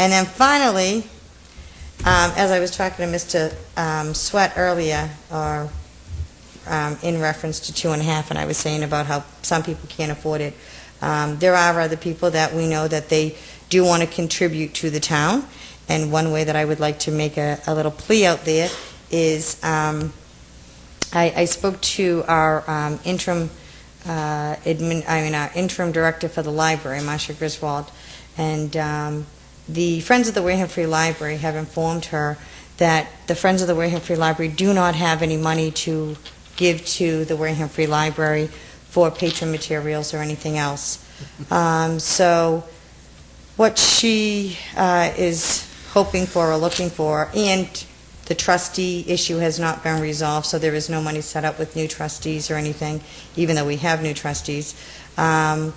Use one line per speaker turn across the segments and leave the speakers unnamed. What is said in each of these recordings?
And then finally, as I was talking to Mr. Sweat earlier, or in reference to 2.5, and I was saying about how some people can't afford it, there are other people that we know that they do want to contribute to the town, and one way that I would like to make a little plea out there is I spoke to our interim our interim director for the library, Marcia Griswold, and the Friends of the Wareham Free Library have informed her that the Friends of the Wareham Free Library do not have any money to give to the Wareham Free Library for patron materials or anything else. So what she is hoping for or looking for, and the trustee issue has not been resolved, so there is no money set up with new trustees or anything, even though we have new trustees, but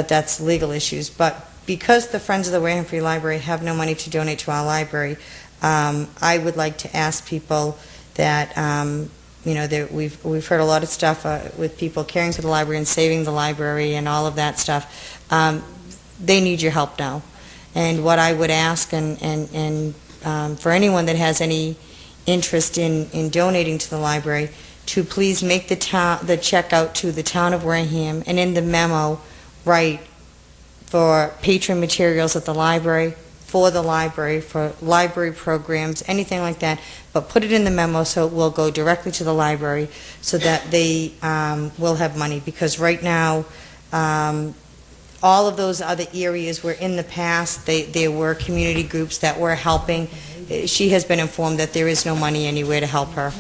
that's legal issues. But because the Friends of the Wareham Free Library have no money to donate to our library, I would like to ask people that, we've heard a lot of stuff with people caring for the library and saving the library and all of that stuff. They need your help now. And what I would ask, and for anyone that has any interest in donating to the library, to please make the check out to the town of Wareham, and in the memo write for patron materials at the library, for the library, for library programs, anything like that, but put it in the memo so it will go directly to the library so that they will have money, because right now all of those other areas where in the past there were community groups that were helping. She has been informed that there is no money anywhere to help her.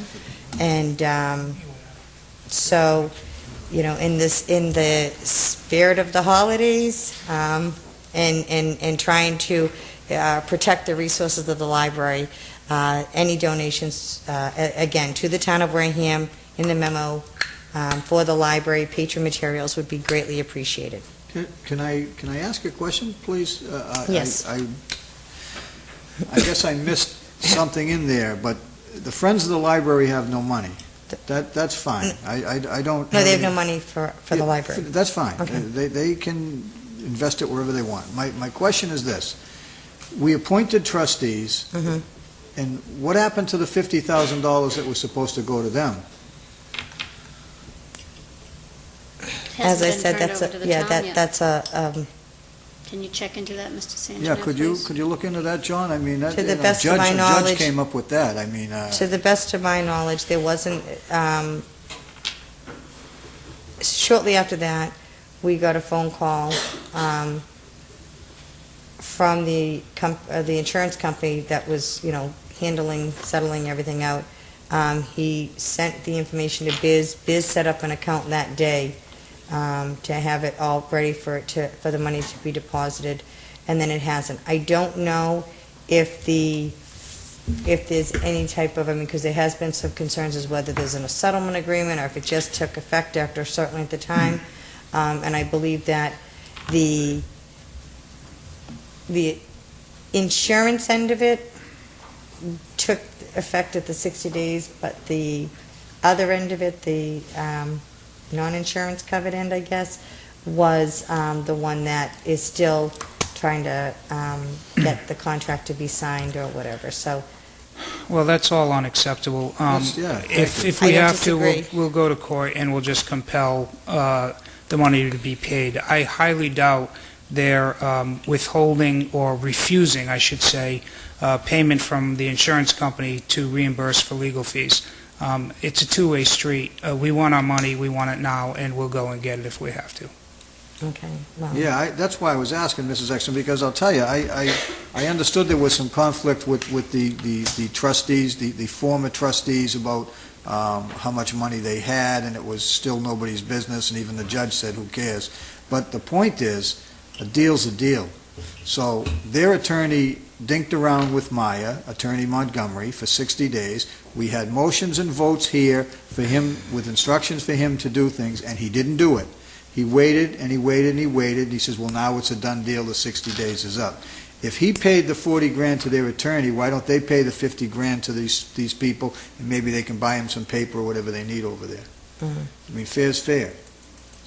And so, in the spirit of the holidays, and trying to protect the resources of the library, any donations, again, to the town of Wareham in the memo for the library patron materials would be greatly appreciated.
Can I ask a question, please?
Yes.
I guess I missed something in there, but the Friends of the Library have no money. That's fine. I don't.
No, they have no money for the library.
That's fine.
Okay.
They can invest it wherever they want. My question is this: we appointed trustees, and what happened to the $50,000 that was supposed to go to them?
As I said, that's a.
Can you check into that, Mr. Santana?
Yeah, could you look into that, John? I mean,
to the best of my knowledge,
the judge came up with that. I mean,
to the best of my knowledge, there wasn't. Shortly after that, we got a phone call from the insurance company that was, settling everything out. He sent the information to Biz. Biz set up an account that day to have it all ready for the money to be deposited, and then it hasn't. I don't know if there's any type of, because there has been some concerns as whether there's a settlement agreement or if it just took effect after certainly at the time, and I believe that the insurance end of it took effect at the 60 days, but the other end of it, the non-insurance covered end, I guess, was the one that is still trying to get the contract to be signed or whatever. So,
well, that's all unacceptable. If we have to, we'll go to court and we'll just compel the money to be paid. I highly doubt they're withholding or refusing, I should say, payment from the insurance company to reimburse for legal fees. It's a two-way street. We want our money, we want it now, and we'll go and get it if we have to.
Okay. Well.
Yeah, that's why I was asking, Mrs. Exton, because I'll tell you, I understood there was some conflict with the trustees, the former trustees, about how much money they had, and it was still nobody's business, and even the judge said, who cares? But the point is, a deal's a deal. So their attorney dinked around with Maya, Attorney Montgomery, for 60 days. We had motions and votes here for him, with instructions for him to do things, and he didn't do it. He waited, and he waited, and he waited, and he says, well, now it's a done deal, the 60 days is up. If he paid the 40 grand to their attorney, why don't they pay the 50 grand to these people, and maybe they can buy him some paper or whatever they need over there? I mean, fair's fair.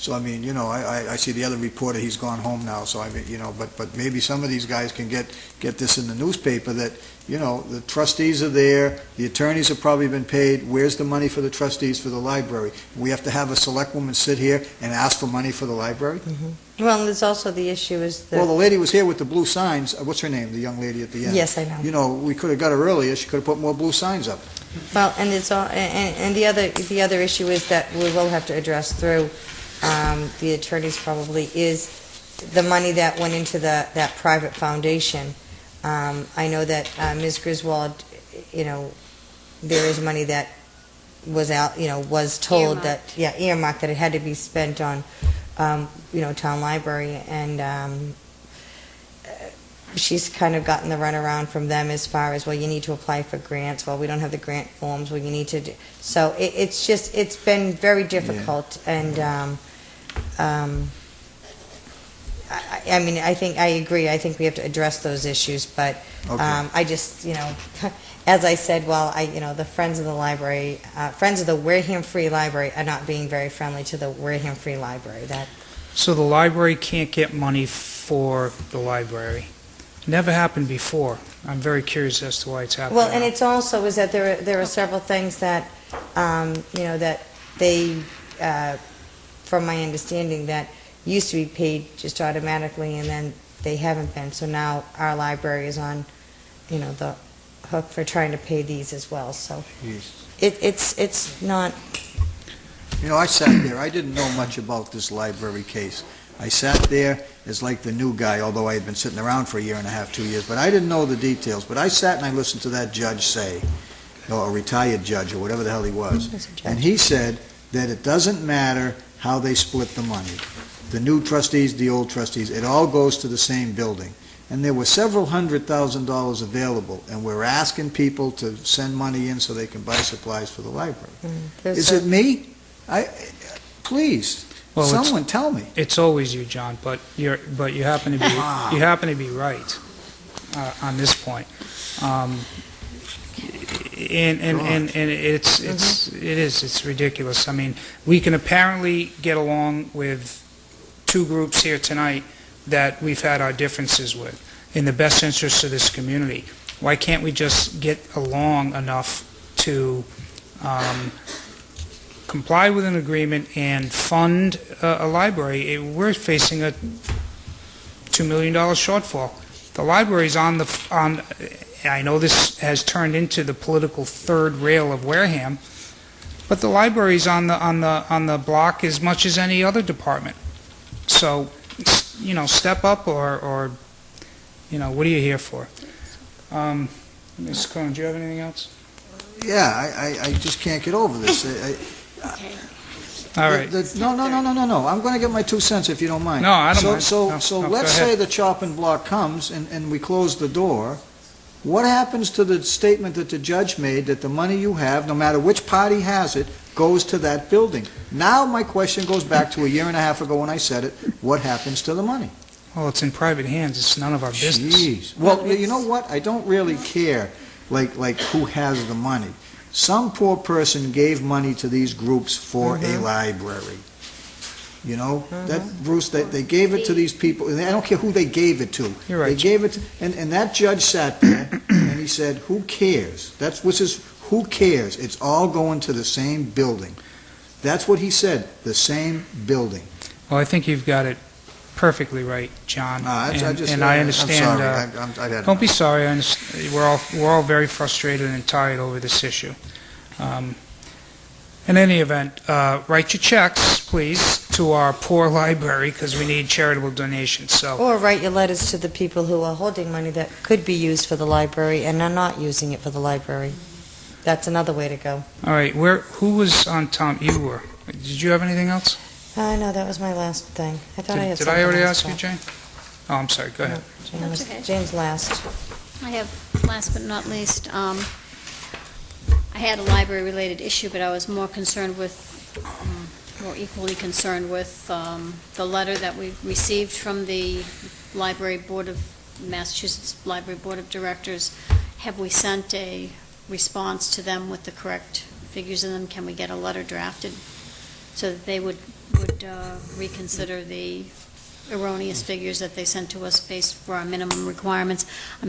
So, I mean, you know, I see the other reporter, he's gone home now, so I mean, you know, but maybe some of these guys can get this in the newspaper that, you know, the trustees are there, the attorneys have probably been paid, where's the money for the trustees for the library? We have to have a selectwoman sit here and ask for money for the library?
Well, and there's also the issue is
Well, the
that,
lady was here with the blue signs, what's her name, the young lady at the end?
yes, I know.
You know, we could have got her earlier, she could have put more blue signs up.
Well, and it's all, and the other issue is that we will have to address through the attorneys probably is the money that went into that private foundation. I know that Ms. Griswold, you know, there is money that was out, you know, was told
Earmarked.
that, earmarked, that it had to be spent on, you know, town library, and she's kind of gotten the runaround from them as far as, well, you need to apply for grants, well, we don't have the grant forms, well, you need to do, so it's just, it's been very difficult, and I mean, I agree, I think we have to address those issues, but
Okay.
I just, you know, as I said, well, you know, the Friends of the Library, Friends of the Wareham Free Library are not being very friendly to the Wareham Free Library, that,
So the library can't get money for the library. Never happened before. I'm very curious as to why it's happening
well, and
now.
it's also is that there are several things that, you know, that they, from my understanding, that used to be paid just automatically, and then they haven't been. So now our library is on, you know, the hook for trying to pay these as well. So
Jeez.
it's not.
You know, I sat there, I didn't know much about this library case. I sat there as like the new guy, although I had been sitting around for a year and a half, 2 years, but I didn't know the details. But I sat and I listened to that judge say, or a retired judge, or whatever the hell he was,
As a judge.
and he said that it doesn't matter how they split the money. The new trustees, the old trustees, it all goes to the same building. And there were several $100,000 available, and we're asking people to send money in so they can buy supplies for the library. Is it me? Please,
Well, it's-
someone tell me.
It's always you, John, but you happen to be
Wow.
you happen to be right on this point. And it's ridiculous. I mean, we can apparently get along with two groups here tonight that we've had our differences with in the best interest of this community. Why can't we just get along enough to comply with an agreement and fund a library? We're facing a $2 million shortfall. The library's on I know this has turned into the political third rail of Wareham, but the library's on the block as much as any other department. So, you know, step up, or you know, what are you here for? Ms. Cohen, do you have anything else?
Yeah, I just can't get over this.
Okay.
All right.
No. I'm going to get my 2 cents if you don't mind.
No, I don't mind.
So
No,
let's
go ahead.
say the chopping block comes and we close the door. What happens to the statement that the judge made that the money you have, no matter which party has it, goes to that building? Now my question goes back to a year and a half ago when I said it. What happens to the money?
Well, it's in private hands. It's none of our business.
Jeez. Well, you know what? I don't really care, like who has the money. Some poor person gave money to these groups for a library. You know, that Bruce, they gave it to these people, and I don't care who they gave it to.
You're right,
They gave it, and that judge sat there, and he said, "Who cares?" That's what's his. Who cares? It's all going to the same building. That's what he said. The same building.
Well, I think you've got it perfectly right, John.
I
and I understand.
I'm sorry. I had
Don't be
enough.
sorry. I understand. We're all very frustrated and tired over this issue. In any event, write your checks, please, to our poor library, because we need charitable donations. So,
Or write your letters to the people who are holding money that could be used for the library and are not using it for the library. That's another way to go.
all right, who was on Tom? You were. Did you have anything else?
No, that was my last thing. I thought I had
Did
something
I already
else,
ask you,
but-
Jane? Oh, I'm sorry. Go ahead.
No, Jane
That's
was-
okay.
Jane's last.
I have, last but not least, I had a library-related issue, but I was more concerned with, more equally concerned with the letter that we received from the Massachusetts Library Board of Directors. Have we sent a response to them with the correct figures in them? Can we get a letter drafted so that they would reconsider the erroneous figures that they sent to us based for our minimum requirements.